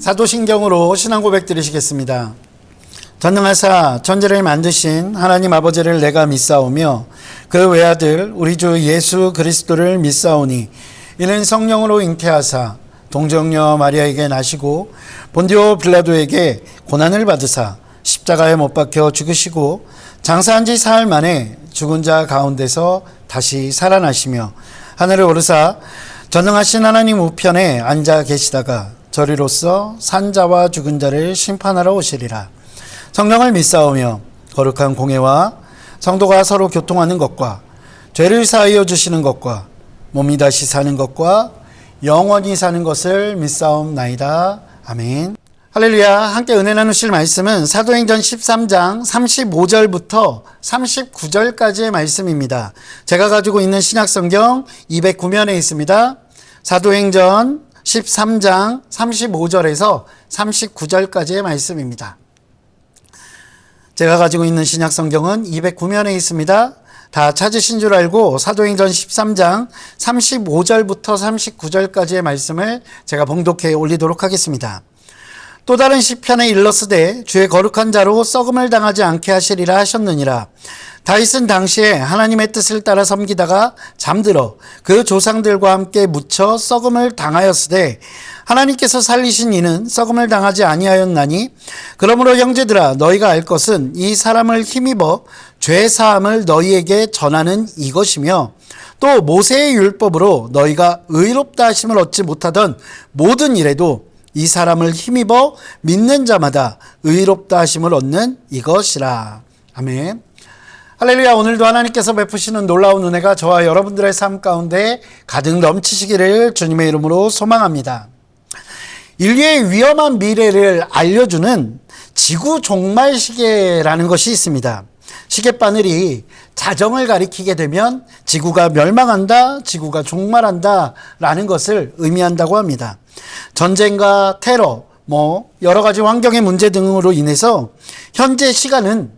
사도신경으로 신앙 고백 드리시겠습니다. 전능하사 천지를 만드신 하나님 아버지를 내가 믿사오며 그 외아들 우리 주 예수 그리스도를 믿사오니 이는 성령으로 잉태하사 동정녀 마리아에게 나시고 본디오 빌라도에게 고난을 받으사 십자가에 못 박혀 죽으시고 장사한 지 사흘 만에 죽은 자 가운데서 다시 살아나시며 하늘에 오르사 전능하신 하나님 우편에 앉아 계시다가 저리로서 산자와 죽은 자를 심판하러 오시리라. 성령을 믿사오며 거룩한 공회와 성도가 서로 교통하는 것과 죄를 사하여 주시는 것과 몸이 다시 사는 것과 영원히 사는 것을 믿사옵나이다. 아멘. 할렐루야. 함께 은혜 나누실 말씀은 사도행전 13장 35절부터 39절까지의 말씀입니다. 제가 가지고 있는 신약성경 209면에 있습니다. 사도행전 13장 35절에서 39절까지의 말씀입니다. 제가 가지고 있는 신약성경은 209면에 있습니다. 다 찾으신 줄 알고 사도행전 13장 35절부터 39절까지의 말씀을 제가 봉독해 올리도록 하겠습니다. 또 다른 시편에 일렀으되 주의 거룩한 자로 썩음을 당하지 않게 하시리라 하셨느니라. 다윗은 당시에 하나님의 뜻을 따라 섬기다가 잠들어 그 조상들과 함께 묻혀 썩음을 당하였으되 하나님께서 살리신 이는 썩음을 당하지 아니하였나니 그러므로 형제들아 너희가 알 것은 이 사람을 힘입어 죄 사함을 너희에게 전하는 이것이며 또 모세의 율법으로 너희가 의롭다 하심을 얻지 못하던 모든 일에도 이 사람을 힘입어 믿는 자마다 의롭다 하심을 얻는 이것이라. 아멘. 할렐루야. 오늘도 하나님께서 베푸시는 놀라운 은혜가 저와 여러분들의 삶 가운데 가득 넘치시기를 주님의 이름으로 소망합니다. 인류의 위험한 미래를 알려주는 지구 종말 시계라는 것이 있습니다. 시계바늘이 자정을 가리키게 되면 지구가 멸망한다, 지구가 종말한다 라는 것을 의미한다고 합니다. 전쟁과 테러, 여러 가지 환경의 문제 등으로 인해서 현재 시간은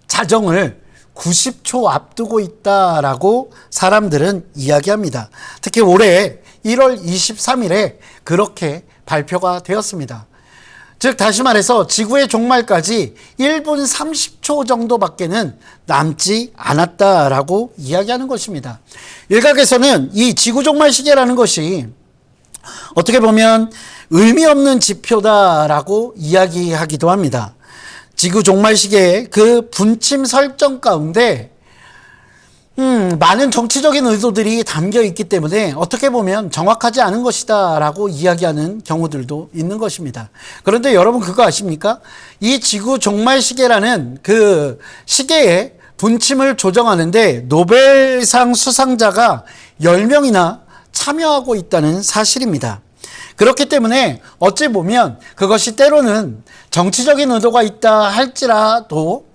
자정을 90초 앞두고 있다라고 사람들은 이야기합니다. 특히 올해 1월 23일에 그렇게 발표가 되었습니다. 즉 다시 말해서 지구의 종말까지 1분 30초 정도밖에는 남지 않았다라고 이야기하는 것입니다. 일각에서는 이 지구 종말 시계라는 것이 어떻게 보면 의미 없는 지표다라고 이야기하기도 합니다. 지구 종말 시계의 그 분침 설정 가운데 많은 정치적인 의도들이 담겨 있기 때문에 어떻게 보면 정확하지 않은 것이다 라고 이야기하는 경우들도 있는 것입니다. 그런데 여러분 그거 아십니까? 이 지구 종말 시계라는 그 시계의 분침을 조정하는데 노벨상 수상자가 10명이나 참여하고 있다는 사실입니다. 그렇기 때문에 어찌 보면 그것이 때로는 정치적인 의도가 있다 할지라도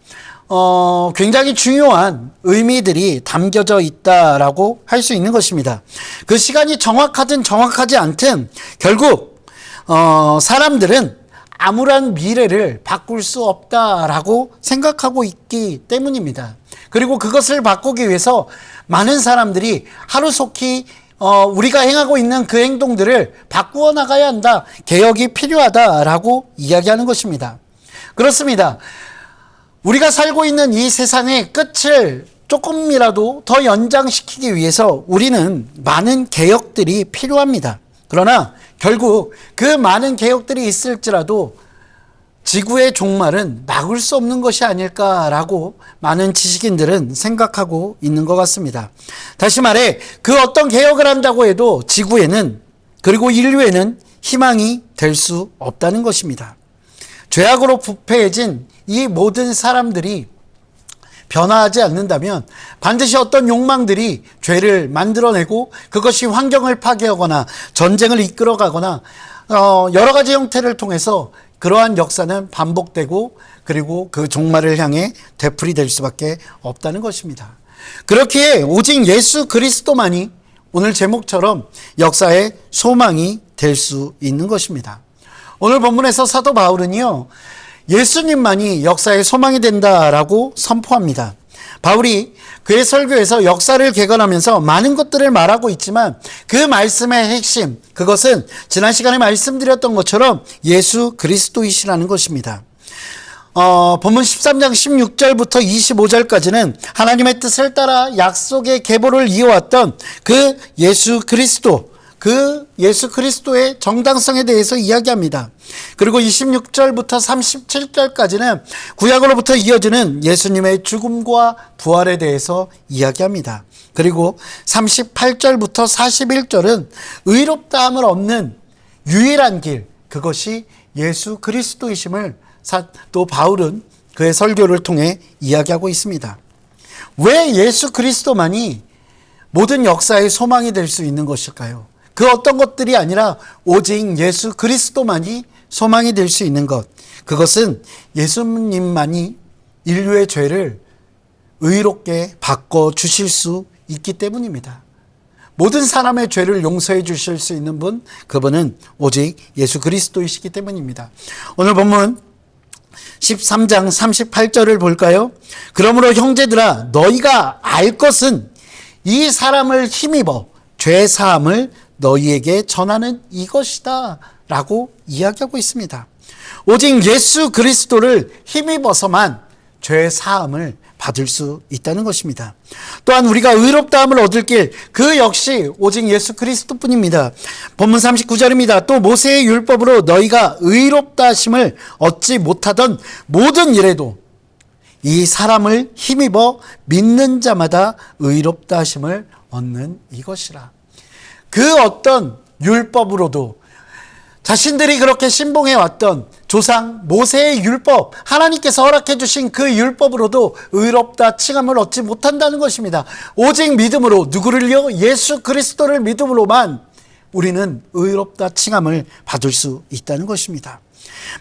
굉장히 중요한 의미들이 담겨져 있다라고 할 수 있는 것입니다. 그 시간이 정확하든 정확하지 않든 결국 사람들은 암울한 미래를 바꿀 수 없다라고 생각하고 있기 때문입니다. 그리고 그것을 바꾸기 위해서 많은 사람들이 하루속히 우리가 행하고 있는 그 행동들을 바꾸어 나가야 한다. 개혁이 필요하다라고 이야기하는 것입니다. 그렇습니다. 우리가 살고 있는 이 세상의 끝을 조금이라도 더 연장시키기 위해서 우리는 많은 개혁들이 필요합니다. 그러나 결국 그 많은 개혁들이 있을지라도 지구의 종말은 막을 수 없는 것이 아닐까라고 많은 지식인들은 생각하고 있는 것 같습니다. 다시 말해 그 어떤 개혁을 한다고 해도 지구에는 그리고 인류에는 희망이 될 수 없다는 것입니다. 죄악으로 부패해진 이 모든 사람들이 변화하지 않는다면 반드시 어떤 욕망들이 죄를 만들어내고 그것이 환경을 파괴하거나 전쟁을 이끌어가거나 여러 가지 형태를 통해서 그러한 역사는 반복되고 그리고 그 종말을 향해 되풀이될 수밖에 없다는 것입니다. 그렇기에 오직 예수 그리스도만이 오늘 제목처럼 역사의 소망이 될 수 있는 것입니다. 오늘 본문에서 사도 바울은요, 예수님만이 역사의 소망이 된다라고 선포합니다. 바울이 그의 설교에서 역사를 개관하면서 많은 것들을 말하고 있지만 그 말씀의 핵심, 그것은 지난 시간에 말씀드렸던 것처럼 예수 그리스도이시라는 것입니다. 본문 13장 16절부터 25절까지는 하나님의 뜻을 따라 약속의 계보를 이어왔던 그 예수 그리스도의 정당성에 대해서 이야기합니다. 그리고 26절부터 37절까지는 구약으로부터 이어지는 예수님의 죽음과 부활에 대해서 이야기합니다. 그리고 38절부터 41절은 의롭다함을 얻는 유일한 길, 그것이 예수 그리스도이심을 또 바울은 그의 설교를 통해 이야기하고 있습니다. 왜 예수 그리스도만이 모든 역사의 소망이 될 수 있는 것일까요? 그 어떤 것들이 아니라 오직 예수 그리스도만이 소망이 될 수 있는 것. 그것은 예수님만이 인류의 죄를 의롭게 바꿔 주실 수 있기 때문입니다. 모든 사람의 죄를 용서해 주실 수 있는 분, 그분은 오직 예수 그리스도이시기 때문입니다. 오늘 본문 13장 38절을 볼까요? 그러므로 형제들아, 너희가 알 것은 이 사람을 힘입어 죄 사함을 너희에게 전하는 이것이다 라고 이야기하고 있습니다. 오직 예수 그리스도를 힘입어서만 죄 사함을 받을 수 있다는 것입니다. 또한 우리가 의롭다함을 얻을 길, 그 역시 오직 예수 그리스도뿐입니다. 본문 39절입니다. 또 모세의 율법으로 너희가 의롭다 하심을 얻지 못하던 모든 일에도 이 사람을 힘입어 믿는 자마다 의롭다 하심을 얻는 이것이라. 그 어떤 율법으로도 자신들이 그렇게 신봉해 왔던 조상 모세의 율법, 하나님께서 허락해 주신 그 율법으로도 의롭다 칭함을 얻지 못한다는 것입니다. 오직 믿음으로, 누구를요? 예수 그리스도를 믿음으로만 우리는 의롭다 칭함을 받을 수 있다는 것입니다.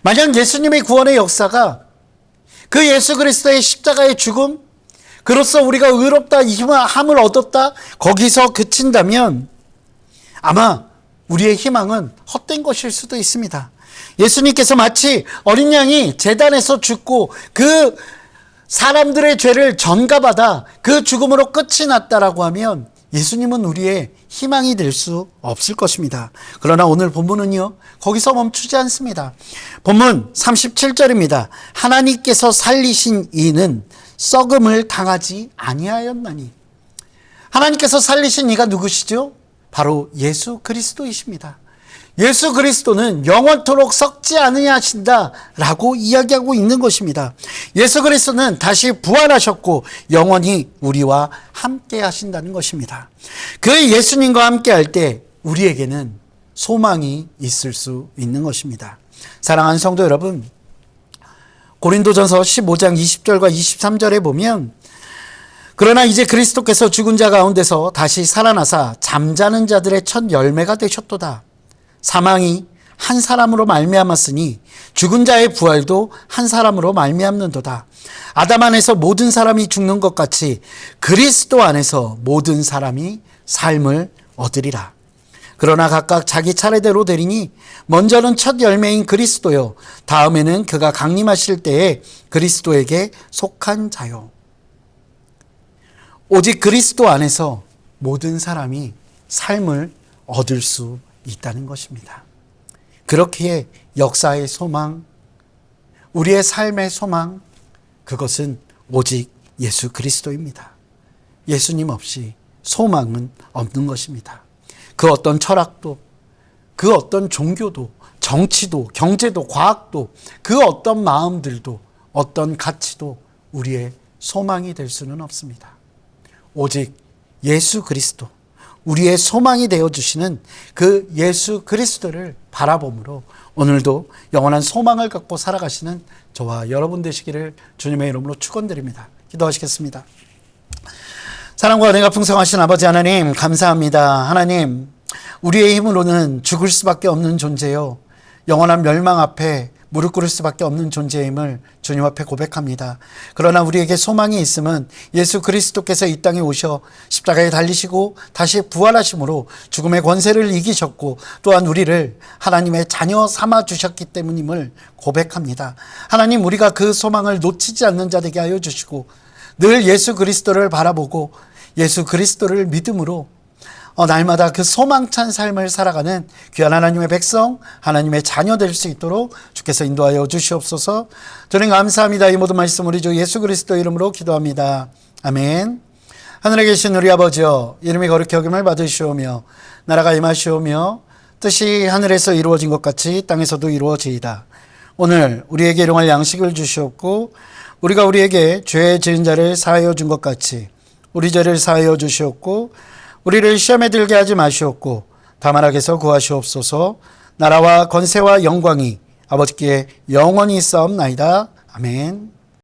만약 예수님의 구원의 역사가 그 예수 그리스도의 십자가의 죽음, 그로써 우리가 의롭다 함을 얻었다, 거기서 그친다면 아마 우리의 희망은 헛된 것일 수도 있습니다. 예수님께서 마치 어린 양이 제단에서 죽고 그 사람들의 죄를 전가받아 그 죽음으로 끝이 났다라고 하면 예수님은 우리의 희망이 될 수 없을 것입니다. 그러나 오늘 본문은요, 거기서 멈추지 않습니다. 본문 37절입니다. 하나님께서 살리신 이는 썩음을 당하지 아니하였나니. 하나님께서 살리신 이가 누구시죠? 바로 예수 그리스도이십니다. 예수 그리스도는 영원토록 썩지 않으하신다 라고 이야기하고 있는 것입니다. 예수 그리스도는 다시 부활하셨고 영원히 우리와 함께 하신다는 것입니다. 그 예수님과 함께 할 때 우리에게는 소망이 있을 수 있는 것입니다. 사랑하는 성도 여러분, 고린도전서 15장 20절과 23절에 보면, 그러나 이제 그리스도께서 죽은 자 가운데서 다시 살아나사 잠자는 자들의 첫 열매가 되셨도다. 사망이 한 사람으로 말미암았으니 죽은 자의 부활도 한 사람으로 말미암는도다. 아담 안에서 모든 사람이 죽는 것 같이 그리스도 안에서 모든 사람이 삶을 얻으리라. 그러나 각각 자기 차례대로 되리니 먼저는 첫 열매인 그리스도요, 다음에는 그가 강림하실 때에 그리스도에게 속한 자요. 오직 그리스도 안에서 모든 사람이 삶을 얻을 수 있다는 것입니다. 그렇기에 역사의 소망, 우리의 삶의 소망, 그것은 오직 예수 그리스도입니다. 예수님 없이 소망은 없는 것입니다. 그 어떤 철학도, 그 어떤 종교도, 정치도, 경제도, 과학도, 그 어떤 마음들도, 어떤 가치도 우리의 소망이 될 수는 없습니다. 오직 예수 그리스도, 우리의 소망이 되어주시는 그 예수 그리스도를 바라봄으로 오늘도 영원한 소망을 갖고 살아가시는 저와 여러분 되시기를 주님의 이름으로 축원드립니다. 기도하시겠습니다. 사랑과 은혜가 풍성하신 아버지 하나님, 감사합니다. 하나님, 우리의 힘으로는 죽을 수밖에 없는 존재요, 영원한 멸망 앞에 무릎 꿇을 수밖에 없는 존재임을 주님 앞에 고백합니다. 그러나 우리에게 소망이 있음은 예수 그리스도께서 이 땅에 오셔 십자가에 달리시고 다시 부활하심으로 죽음의 권세를 이기셨고 또한 우리를 하나님의 자녀 삼아 주셨기 때문임을 고백합니다. 하나님, 우리가 그 소망을 놓치지 않는 자 되게 하여 주시고 늘 예수 그리스도를 바라보고 예수 그리스도를 믿음으로 날마다 그 소망찬 삶을 살아가는 귀한 하나님의 백성, 하나님의 자녀 될 수 있도록 주께서 인도하여 주시옵소서. 저는 감사합니다. 이 모든 말씀 우리 주 예수 그리스도 이름으로 기도합니다. 아멘. 하늘에 계신 우리 아버지여, 이름이 거룩히 여김을 받으시오며 나라가 임하시오며 뜻이 하늘에서 이루어진 것 같이 땅에서도 이루어지이다. 오늘 우리에게 일용할 양식을 주시옵고 우리가 우리에게 죄 지은 자를 사하여 준 것 같이 우리 죄를 사하여 주시옵고 우리를 시험에 들게 하지 마시옵고 다만 악에서 구하시옵소서. 나라와 권세와 영광이 아버지께 영원히 있사옵나이다. 아멘.